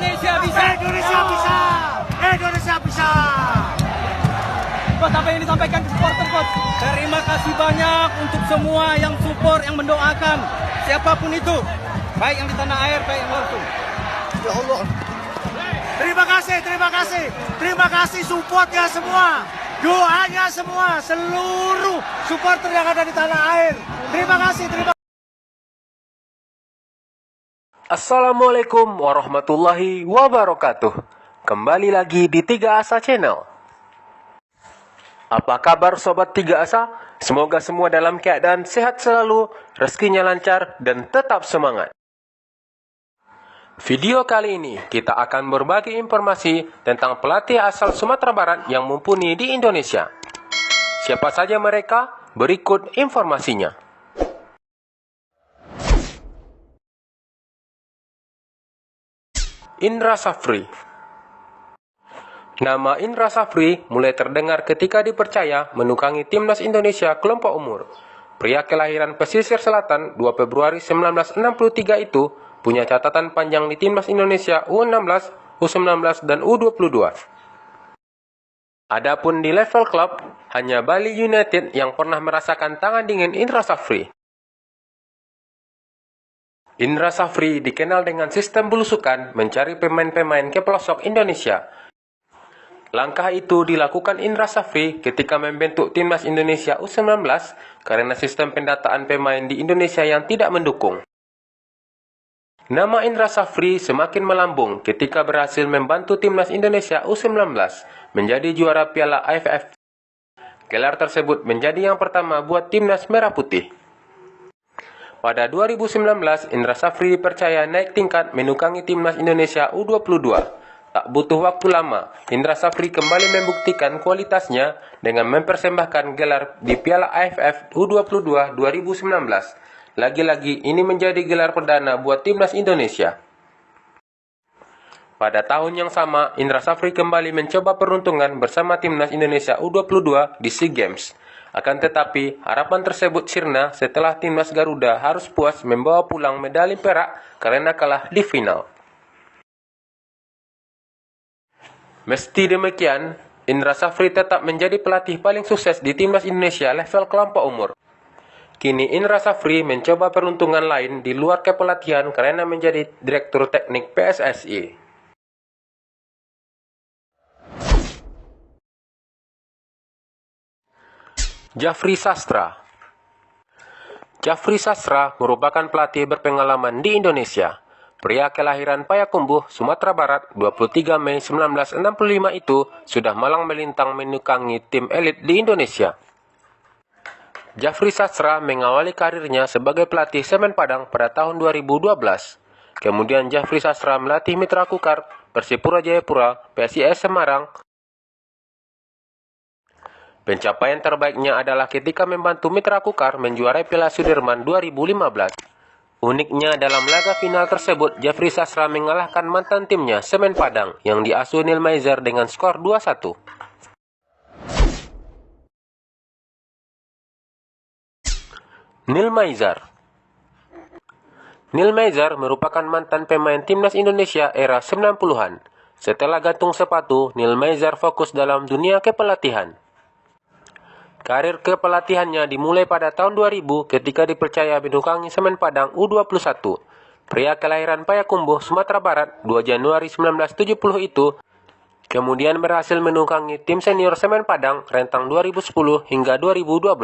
Indonesia bisa. Indonesia bisa. Indonesia bisa. Coach, apa yang disampaikan ke supporter, Coach? Terima kasih banyak untuk semua yang support, yang mendoakan. Siapapun itu. Baik yang di tanah air, baik yang langsung. Ya Allah. Terima kasih, terima kasih. Terima kasih supportnya semua. Doanya semua, seluruh supporter yang ada di tanah air. Terima kasih, terima kasih. Assalamualaikum warahmatullahi wabarakatuh. Kembali lagi di 3 Asa Channel. Apa kabar sobat 3 Asa? Semoga semua dalam keadaan sehat selalu, rezekinya lancar, dan tetap semangat. Video kali ini kita akan berbagi informasi tentang pelatih asal Sumatera Barat yang mumpuni di Indonesia. Siapa saja mereka? Berikut informasinya. Indra Safri. Nama Indra Safri mulai terdengar ketika dipercaya menukangi timnas Indonesia kelompok umur. Pria kelahiran pesisir selatan 2 Februari 1963 itu punya catatan panjang di timnas Indonesia U16, U19, dan U22. Adapun di level klub, hanya Bali United yang pernah merasakan tangan dingin Indra Safri. Indra Safri dikenal dengan sistem belusukan mencari pemain-pemain ke pelosok Indonesia. Langkah itu dilakukan Indra Safri ketika membentuk timnas Indonesia U19 karena sistem pendataan pemain di Indonesia yang tidak mendukung. Nama Indra Safri semakin melambung ketika berhasil membantu timnas Indonesia U19 menjadi juara Piala AFF. Gelar tersebut menjadi yang pertama buat timnas Merah Putih. Pada 2019, Indra Safri dipercaya naik tingkat menukangi timnas Indonesia U22. Tak butuh waktu lama, Indra Safri kembali membuktikan kualitasnya dengan mempersembahkan gelar di Piala AFF U22 2019. Lagi-lagi ini menjadi gelar perdana buat timnas Indonesia. Pada tahun yang sama, Indra Safri kembali mencoba peruntungan bersama timnas Indonesia U22 di SEA Games. Akan tetapi, harapan tersebut sirna setelah timnas Garuda harus puas membawa pulang medali perak karena kalah di final. Meski demikian, Indra Safri tetap menjadi pelatih paling sukses di timnas Indonesia level kelompok umur. Kini Indra Safri mencoba peruntungan lain di luar kepelatihan karena menjadi Direktur Teknik PSSI. Jafri Sastra. Jafri Sastra merupakan pelatih berpengalaman di Indonesia. Pria kelahiran Payakumbuh, Sumatera Barat, 23 Mei 1965 itu sudah malang melintang menukangi tim elit di Indonesia. Jafri Sastra mengawali karirnya sebagai pelatih Semen Padang pada tahun 2012. Kemudian Jafri Sastra melatih Mitra Kukar, Persipura Jayapura, PSIS Semarang. Pencapaian terbaiknya adalah ketika membantu Mitra Kukar menjuarai Piala Sudirman 2015. Uniknya dalam laga final tersebut, Jafri Sastra mengalahkan mantan timnya Semen Padang yang diasuh Neil Maizer dengan skor 2-1. Neil Maizer. Neil Maizer merupakan mantan pemain timnas Indonesia era 90-an. Setelah gantung sepatu, Neil Maizer fokus dalam dunia kepelatihan. Karir kepelatihannya dimulai pada tahun 2000 ketika dipercaya menukangi Semen Padang U21. Pria kelahiran Payakumbuh, Sumatera Barat, 2 Januari 1970 itu kemudian berhasil menukangi tim senior Semen Padang rentang 2010 hingga 2012.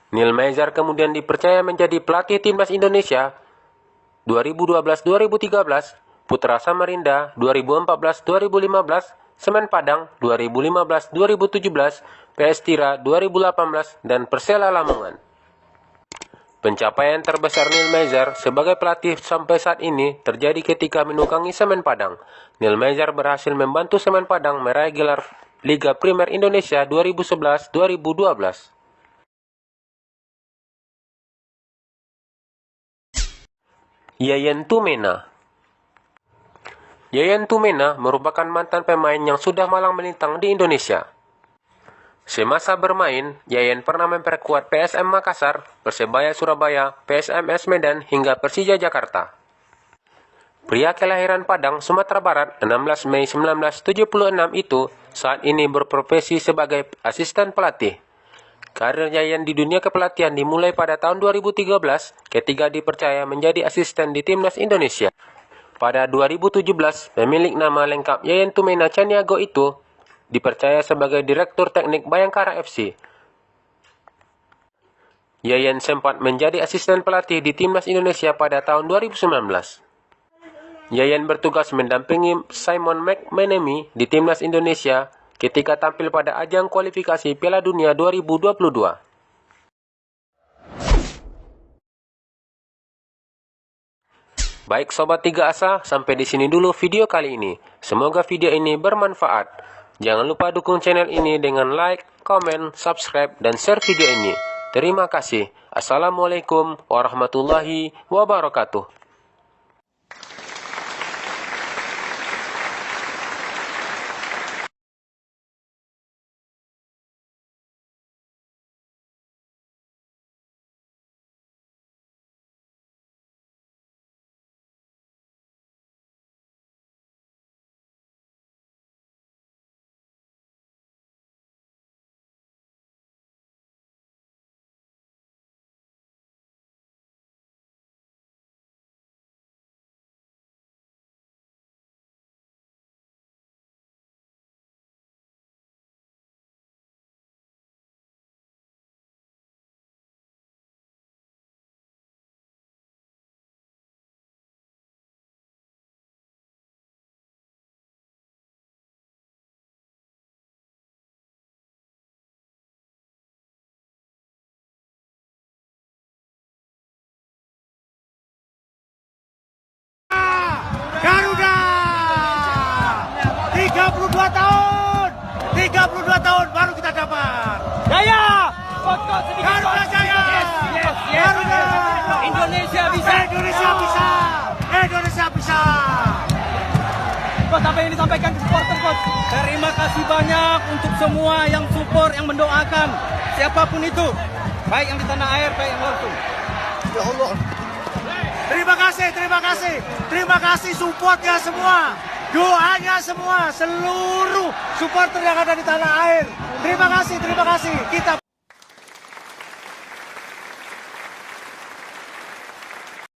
Neil Maizer kemudian dipercaya menjadi pelatih timnas Indonesia 2012-2013, Putra Samarinda 2014-2015, Semen Padang 2015-2017, PS Tira 2018, dan Persela Lamongan. Pencapaian terbesar Neil Maizer sebagai pelatih sampai saat ini terjadi ketika menukangi Semen Padang. Neil Maizer berhasil membantu Semen Padang meraih gelar Liga Primer Indonesia 2011-2012. Yayan Tumena. Yayan Tumena merupakan mantan pemain yang sudah malang melintang di Indonesia. Semasa bermain, Yayan pernah memperkuat PSM Makassar, Persebaya Surabaya, PSMS Medan, hingga Persija Jakarta. Pria kelahiran Padang, Sumatera Barat, 16 Mei 1976 itu saat ini berprofesi sebagai asisten pelatih. Karir Yayan di dunia kepelatihan dimulai pada tahun 2013 ketika dipercaya menjadi asisten di Timnas Indonesia. Pada 2017, pemilik nama lengkap Yayan Tumena Caniago itu dipercaya sebagai Direktur Teknik Bayangkara FC. Yayan sempat menjadi asisten pelatih di Timnas Indonesia pada tahun 2019. Yayan bertugas mendampingi Simon McManamy di Timnas Indonesia ketika tampil pada ajang kualifikasi Piala Dunia 2022. Baik Sobat 3 Asa, sampai di sini dulu video kali ini. Semoga video ini bermanfaat. Jangan lupa dukung channel ini dengan like, komen, subscribe, dan share video ini. Terima kasih. Assalamualaikum warahmatullahi wabarakatuh. Garuda! 32 tahun baru kita dapat. Jaya! Kot sedikit. Garuda Jaya! Yes. Garuda! Indonesia bisa. Indonesia bisa. Indonesia bisa. Coach, apa yang disampaikan supporter, Coach? Terima kasih banyak untuk semua yang support, yang mendoakan. Siapapun itu. Baik yang di tanah air, baik yang langsung. Ya Allah. Terima kasih supportnya semua. Doanya semua, seluruh supporter yang ada di tanah air. Terima kasih. Kita